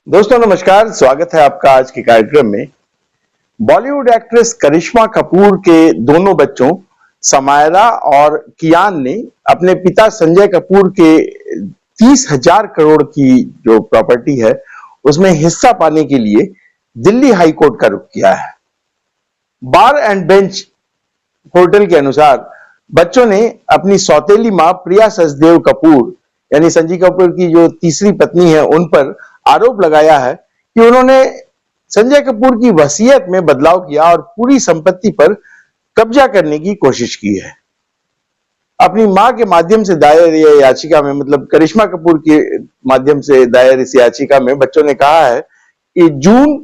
दोस्तों नमस्कार, स्वागत है आपका आज के कार्यक्रम में। बॉलीवुड एक्ट्रेस करिश्मा कपूर के दोनों बच्चों समायरा और कियान ने अपने पिता संजय कपूर के 30,000 करोड़ की जो प्रॉपर्टी है उसमें हिस्सा पाने के लिए दिल्ली हाई कोर्ट का रुख किया है। बार एंड बेंच पोर्टल के अनुसार बच्चों ने अपनी सौतेली मां प्रिया सचदेव कपूर यानी संजीव कपूर की जो तीसरी पत्नी है उन पर आरोप लगाया है कि उन्होंने संजय कपूर की वसीयत में बदलाव किया और पूरी संपत्ति पर कब्जा करने की कोशिश की है। अपनी मां के माध्यम से दायर यह याचिका में मतलब करिश्मा कपूर के माध्यम से दायर इस याचिका में बच्चों ने कहा है कि जून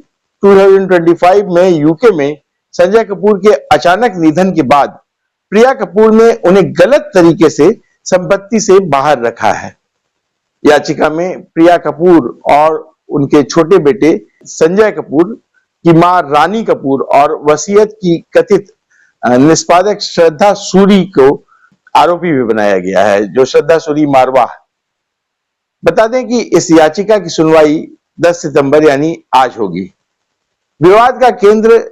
2025 में यूके में संजय कपूर के अचानक निधन के बाद प्रिया कपूर ने उन्हें गलत तरीके से संपत्ति से बाहर रखा है। याचिका में प्रिया कपूर और उनके छोटे बेटे संजय कपूर की मां रानी कपूर और वसीयत की कथित निष्पादक श्रद्धा सूरी को आरोपी भी बनाया गया है, जो श्रद्धा सूरी मारवाह। बता दें कि इस याचिका की सुनवाई 10 सितंबर यानी आज होगी। विवाद का केंद्र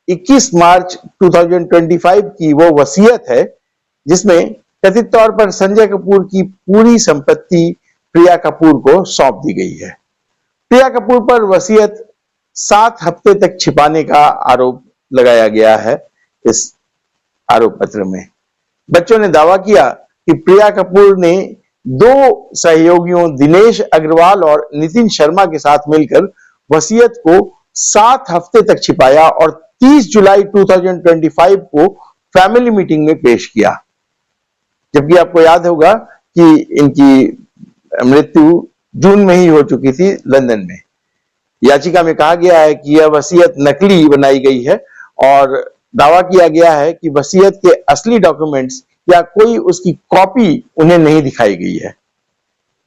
21 मार्च 2025 की वो वसीयत है जिसमें कथित तौर पर संजय कपूर की पूरी संपत्ति प्रिया कपूर को सौंप दी गई है। प्रिया कपूर पर वसीयत 7 हफ्ते तक छिपाने का आरोप लगाया गया है। इस आरोप पत्र में बच्चों ने दावा किया कि प्रिया कपूर ने 2 सहयोगियों दिनेश अग्रवाल और नितिन शर्मा के साथ मिलकर वसीयत को 7 हफ्ते तक छिपाया और 30 जुलाई 2025 को फैमिली मीटिंग में पेश किया। जबकि आपको याद होगा कि इनकी मृत्यु जून में ही हो चुकी थी लंदन में। याचिका में कहा गया है कि यह वसीयत नकली बनाई गई है और दावा किया गया है कि वसीयत के असली डॉक्यूमेंट्स या कोई उसकी कॉपी उन्हें नहीं दिखाई गई है।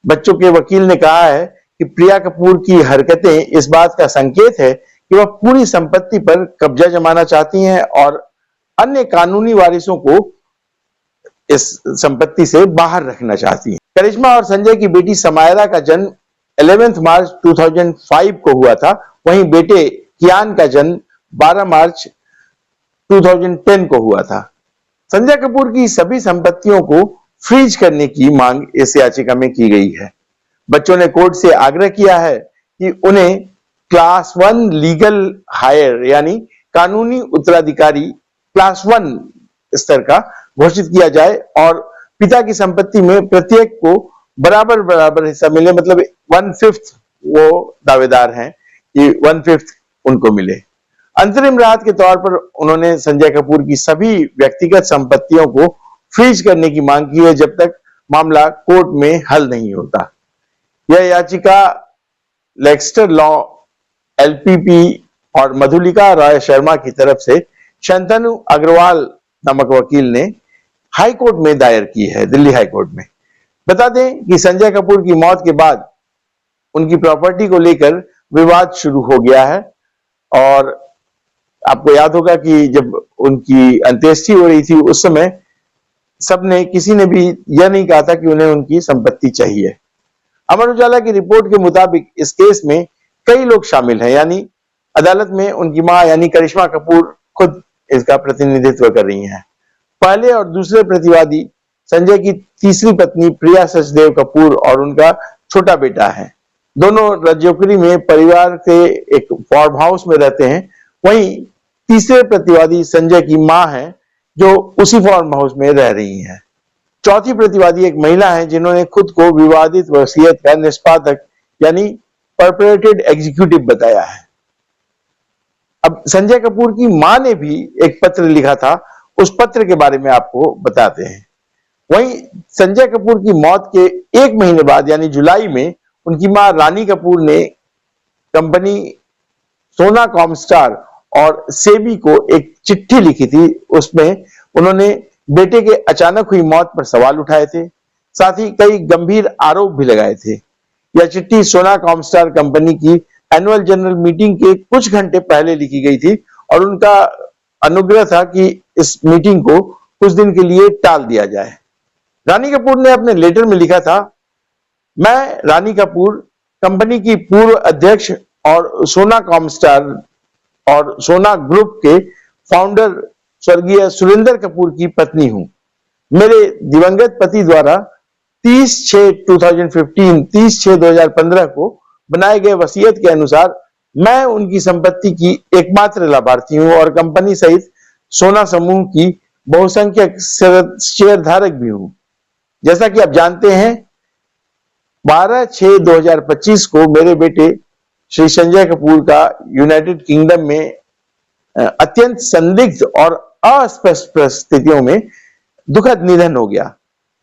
बच्चों के वकील ने कहा है कि प्रिया कपूर की हरकतें इस बात का संकेत है कि वह पूरी संपत्ति पर कब्जा जमाना चाहती हैं और अन्य कानूनी वारिसों को इस संपत्ति से बाहर रखना चाहती हैं। करिश्मा और संजय की बेटी समायरा का जन्म 11 मार्च 2005 को हुआ था, वहीं बेटे कियान का जन्म 12 मार्च 2010 को हुआ था। संजय कपूर की सभी संपत्तियों को फ्रीज करने की मांग इस याचिका में की गई है। बच्चों ने कोर्ट से आग्रह किया है कि उन्हें क्लास 1 लीगल हायर यानी कानूनी उत्तराधिकारी क्लास 1 स्तर का घोषित किया जाए और पिता की संपत्ति में प्रत्येक को बराबर बराबर हिस्सा मिले। मतलब 1/5 वो दावेदार हैं कि 1/5 उनको मिले। अंतरिम राहत के तौर पर उन्होंने संजय कपूर की सभी व्यक्तिगत संपत्तियों को फ्रीज करने की मांग की है जब तक मामला कोर्ट में हल नहीं होता। यह याचिका लेक्स्टर लॉ एलपीपी और मधुलिका रॉय शर्मा की तरफ से शंतनु अग्रवाल नामक वकील ने हाई कोर्ट में दायर की है, दिल्ली हाई कोर्ट में। बता दें कि संजय कपूर की मौत के बाद उनकी प्रॉपर्टी को लेकर विवाद शुरू हो गया है और आपको याद होगा कि जब उनकी अंत्येष्टि हो रही थी उस समय सबने किसी ने भी यह नहीं कहा था कि उन्हें उनकी संपत्ति चाहिए। अमर उजाला की रिपोर्ट के मुताबिक इस केस में कई लोग शामिल हैं, यानी अदालत में उनकी मां यानी करिश्मा कपूर खुद इसका प्रतिनिधित्व कर रही हैं। पहले और दूसरे प्रतिवादी संजय की तीसरी पत्नी प्रिया सचदेव कपूर और उनका छोटा बेटा है। दोनों रजौकरी में परिवार के एक फार्म हाउस में रहते हैं। वहीं तीसरे प्रतिवादी संजय की मां है जो उसी फार्म हाउस में रह रही हैं। चौथी प्रतिवादी एक महिला है जिन्होंने खुद को विवादित वसीयत का निष्पादक यानी परपरेटेड एग्जीक्यूटिव बताया है। अब संजय कपूर की मां ने भी एक पत्र लिखा था, उस पत्र के बारे में आपको बताते हैं। वहीं संजय कपूर की मौत के 1 महीने बाद यानी जुलाई में उनकी मां रानी कपूर ने कंपनी सोना कॉमस्टार और सेबी को एक चिट्ठी लिखी थी। उसमें उन्होंने बेटे के अचानक हुई मौत पर सवाल उठाए थे, साथ ही कई गंभीर आरोप भी लगाए थे। यह चिट्ठी सोना कॉमस्टार कंपनी की एनुअल जनरल मीटिंग के कुछ घंटे पहले लिखी गई थी और उनका अनुग्रह था कि इस मीटिंग को कुछ दिन के लिए टाल दिया जाए। रानी कपूर ने अपने लेटर में लिखा था, मैं रानी कपूर कंपनी की पूर्व अध्यक्ष और सोना कॉमस्टार और सोना ग्रुप के फाउंडर स्वर्गीय सुरेंद्र कपूर की पत्नी हूं। मेरे दिवंगत पति द्वारा 30/6/2015 को बनाए गए वसीयत के अनुसार मैं उनकी संपत्ति की एकमात्र लाभार्थी हूं और कंपनी सहित सोना समूह की बहुसंख्यक शेयरधारक भी हूं। जैसा कि आप जानते हैं, 12/6/2025 को मेरे बेटे श्री संजय कपूर का यूनाइटेड किंगडम में अत्यंत संदिग्ध और अस्पष्ट परिस्थितियों में दुखद निधन हो गया।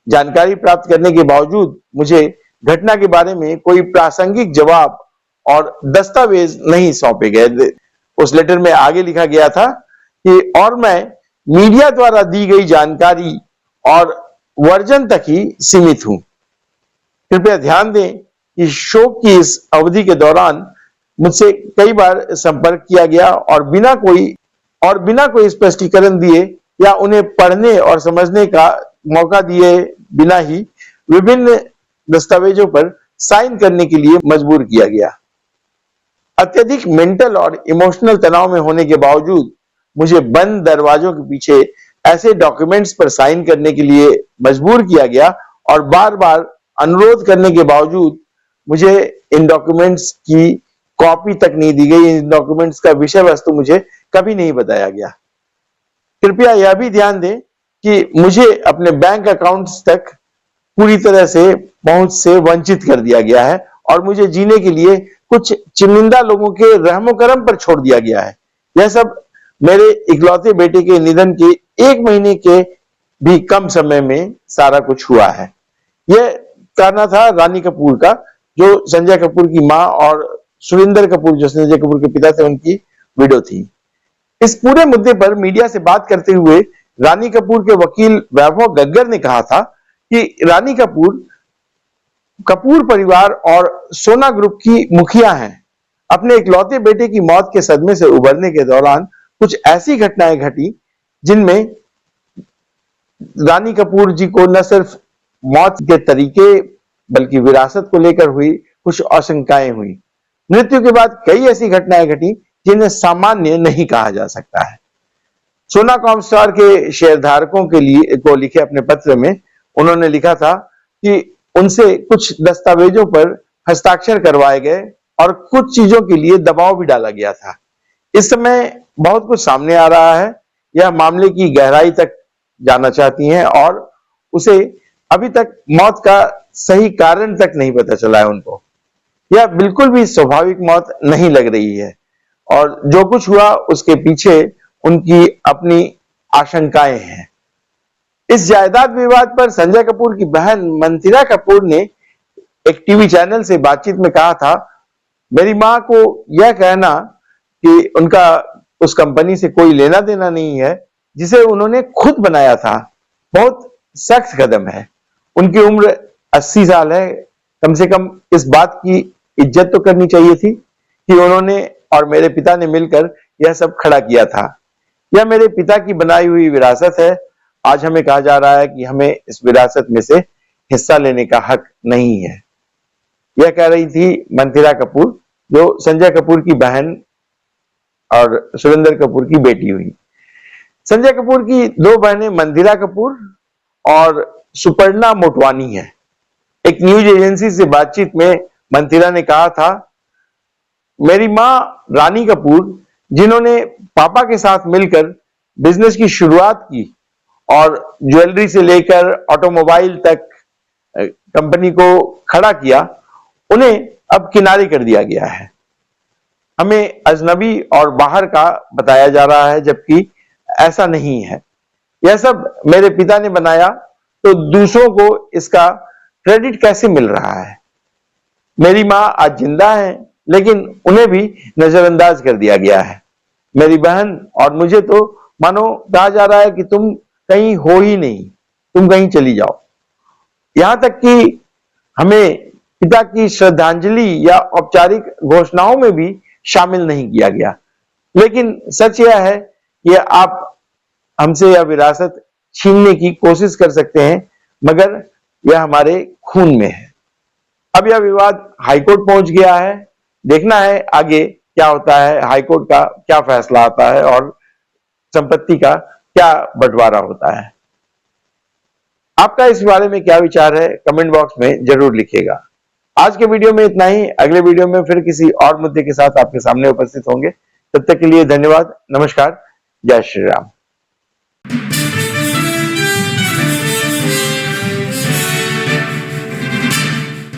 जानकारी प्राप्त करने के बावजूद मुझे घटना के बारे में कोई प्रासंगिक जवाब और दस्तावेज नहीं सौंपे गए। उस लेटर में आगे लिखा गया था कि और मैं मीडिया द्वारा दी गई जानकारी और वर्जन तक ही सीमित हूं। कृपया ध्यान दें कि शोक की इस अवधि के दौरान मुझसे कई बार संपर्क किया गया और बिना कोई स्पष्टीकरण दिए या उन्हें पढ़ने और समझने का मौका दिए बिना ही विभिन्न दस्तावेजों पर साइन करने के लिए मजबूर किया गया। अत्यधिक मेंटल और इमोशनल तनाव में होने के बावजूद मुझे बंद दरवाजों के पीछे ऐसे डॉक्यूमेंट्स पर साइन करने के लिए मजबूर किया गया और बार-बार अनुरोध करने के बावजूद मुझे इन डॉक्यूमेंट्स की कॉपी तक नहीं दी गई। इन डॉक्यूमेंट्स का विषय वस्तु मुझे कभी नहीं बताया गया। कृपया यह भी ध्यान दें कि मुझे अपने बैंक अकाउंट्स तक पूरी तरह से पहुंच से वंचित कर दिया गया है और मुझे जीने के लिए कुछ चुनिंदा लोगों के रहमो करम पर छोड़ दिया गया है। यह सब मेरे इकलौते बेटे के निधन के 1 महीने के भी कम समय में सारा कुछ हुआ है। यह कहना था रानी कपूर का, जो संजय कपूर की मां, और सुरेंद्र कपूर जो संजय कपूर के पिता थे उनकी विडो थी। इस पूरे मुद्दे पर मीडिया से बात करते हुए रानी कपूर के वकील वैभव गग्गर ने कहा था कि रानी कपूर परिवार और सोना ग्रुप की मुखिया हैं। अपने इकलौते बेटे की मौत के सदमे से उबरने के दौरान कुछ ऐसी घटनाएं घटी जिनमें रानी कपूर जी को न सिर्फ मौत के तरीके बल्कि विरासत को लेकर हुई कुछ आशंकाएं हुई। मृत्यु के बाद कई ऐसी घटनाएं घटी जिन्हें सामान्य नहीं कहा जा सकता है। सोना कॉमस्टार के शेयरधारकों के लिए को लिखे अपने पत्र में उन्होंने लिखा था कि उनसे कुछ दस्तावेजों पर हस्ताक्षर करवाए गए और कुछ चीजों के लिए दबाव भी डाला गया था। इस समय बहुत कुछ सामने आ रहा है। यह मामले की गहराई तक जाना चाहती हैं और उसे अभी तक मौत का सही कारण तक नहीं पता चला है उनको। यह बिल्कुल भी स्वाभाविक मौत नहीं लग रही है और जो कुछ हुआ उसके पीछे उनकी अपनी आशंकाएं हैं। इस जायदाद विवाद पर संजय कपूर की बहन मंथिरा कपूर ने एक टीवी चैनल से बातचीत में कहा था, मेरी मां को यह कहना कि उनका उस कंपनी से कोई लेना देना नहीं है जिसे उन्होंने खुद बनाया था, बहुत सख्त कदम है। उनकी उम्र 80 साल है। कम से कम इस बात की इज्जत तो करनी चाहिए थी कि उन्होंने और मेरे पिता ने मिलकर यह सब खड़ा किया था। यह मेरे पिता की बनाई हुई विरासत है। आज हमें कहा जा रहा है कि हमें इस विरासत में से हिस्सा लेने का हक नहीं है। यह कह रही थी मंथिरा कपूर, जो संजय कपूर की बहन और सुरेंद्र कपूर की बेटी हुई। संजय कपूर की 2 बहनें मंथिरा कपूर और सुपर्णा मोटवानी है। एक न्यूज एजेंसी से बातचीत में मंथिरा ने कहा था, मेरी मां रानी कपूर, जिन्होंने पापा के साथ मिलकर बिजनेस की शुरुआत की और ज्वेलरी से लेकर ऑटोमोबाइल तक कंपनी को खड़ा किया, उन्हें अब किनारे कर दिया गया है। हमें अजनबी और बाहर का बताया जा रहा है, जबकि ऐसा नहीं है। यह सब मेरे पिता ने बनाया, तो दूसरों को इसका क्रेडिट कैसे मिल रहा है? मेरी मां आज जिंदा है, लेकिन उन्हें भी नजरअंदाज कर दिया गया है। मेरी बहन और मुझे तो मानो कहा जा रहा है कि तुम कहीं हो ही नहीं, तुम कहीं चली जाओ। यहां तक कि हमें पिता की श्रद्धांजलि या औपचारिक घोषणाओं में भी शामिल नहीं किया गया। लेकिन सच यह है कि आप हमसे यह विरासत छीनने की कोशिश कर सकते हैं, मगर यह हमारे खून में है। अब यह विवाद हाईकोर्ट पहुंच गया है। देखना है आगे क्या होता है, हाईकोर्ट का क्या फैसला आता है और संपत्ति का क्या बंटवारा होता है। आपका इस बारे में क्या विचार है, कमेंट बॉक्स में जरूर लिखिएगा। आज के वीडियो में इतना ही। अगले वीडियो में फिर किसी और मुद्दे के साथ आपके सामने उपस्थित होंगे। तब तक के लिए धन्यवाद। नमस्कार। जय श्री राम।